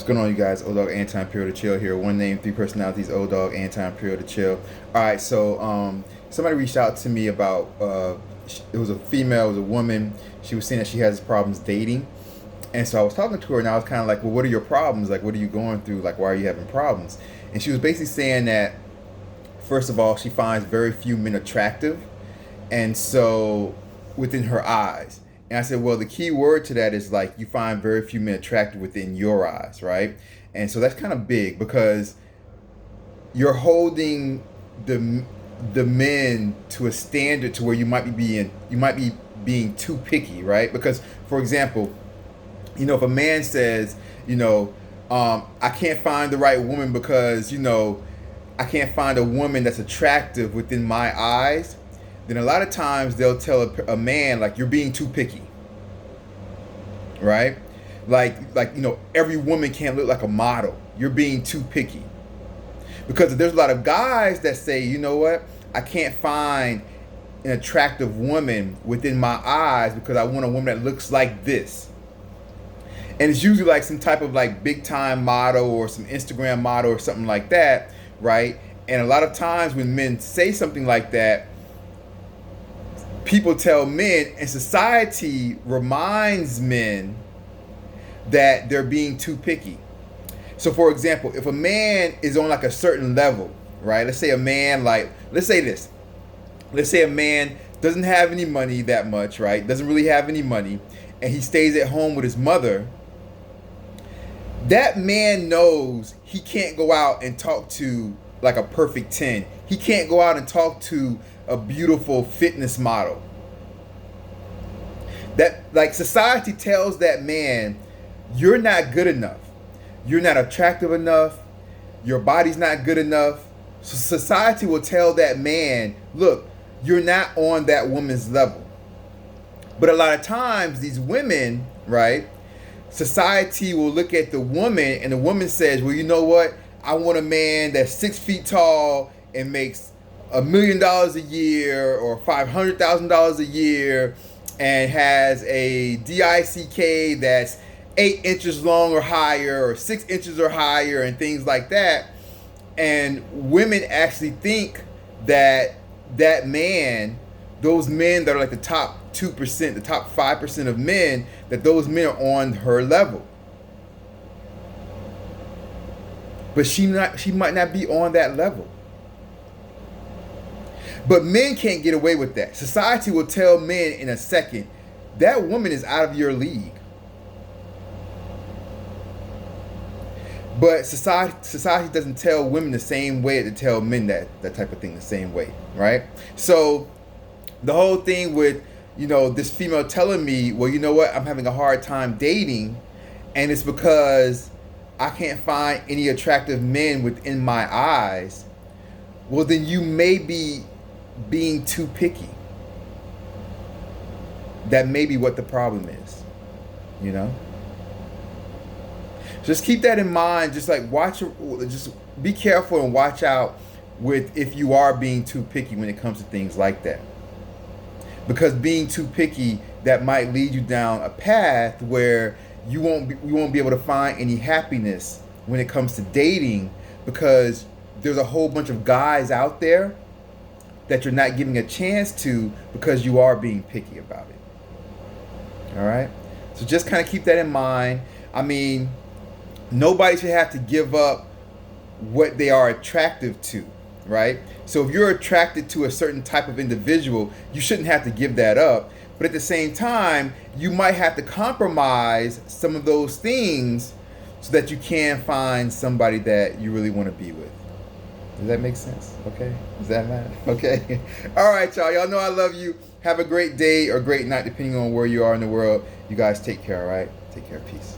What's going on, you guys? Dogg, Anti-Imperial to Chill here. One name, three personalities. Dogg, Anti-Imperial to Chill. All right, so somebody reached out to me about it was a female, it was a woman. She was saying that she has problems dating, and so I was talking to her, and I was kind of like, well, what are your problems? Like, what are you going through? Like, why are you having problems? And she was basically saying that, first of all, she finds very few men attractive, and so within her eyes. And I said, well, the key word to that is like you find very few men attractive within your eyes, right? And so that's kind of big because you're holding the men to a standard to where you might be being too picky, right? Because, for example, if a man says, I can't find the right woman because I can't find a woman that's attractive within my eyes, then a lot of times they'll tell a man, like, you're being too picky, right? Like every woman can't look like a model. You're being too picky. Because there's a lot of guys that say, you know what, I can't find an attractive woman within my eyes because I want a woman that looks like this. And it's usually like some type of like big time model or some Instagram model or something like that, right? And a lot of times when men say something like that, people tell men, and society reminds men that they're being too picky. So, for example, if a man is on like a certain level, right? Let's say a man, let's say a man doesn't have any money that much, right? Doesn't really have any money, and he stays at home with his mother. That man knows he can't go out and talk to like a perfect 10. He can't go out and talk to a beautiful fitness model. That, like, society tells that man, you're not good enough. You're not attractive enough. Your body's not good enough. So society will tell that man, look, you're not on that woman's level. But a lot of times these women, right, society will look at the woman and the woman says, well, you know what? I want a man that's 6 feet tall and makes $1 million a year or $500,000 a year and has a DICK that's 8 inches long or higher or 6 inches or higher and things like that. And women actually think that that man, those men that are like the top 2%, the top 5% of men, that those men are on her level. But she might not be on that level. But men can't get away with that. Society will tell men in a second, that woman is out of your league. But society doesn't tell women the same way that they tell men that type of thing the same way, right? So the whole thing with, this female telling me, well, you know what, I'm having a hard time dating, and it's because I can't find any attractive men within my eyes. Well, then you may be being too picky. That may be what the problem is, Just keep that in mind. Just like just be careful and watch out with if you are being too picky when it comes to things like that. Because being too picky, that might lead you down a path where you won't be able to find any happiness when it comes to dating, because there's a whole bunch of guys out there that you're not giving a chance to because you are being picky about it. All right? So just kind of keep that in mind. I mean, nobody should have to give up what they are attractive to, right? So if you're attracted to a certain type of individual, you shouldn't have to give that up. But at the same time, you might have to compromise some of those things so that you can find somebody that you really want to be with. Does that make sense? Okay. Does that matter? Okay. All right, y'all. Y'all know I love you. Have a great day or great night, depending on where you are in the world. You guys take care, all right? Take care. Peace.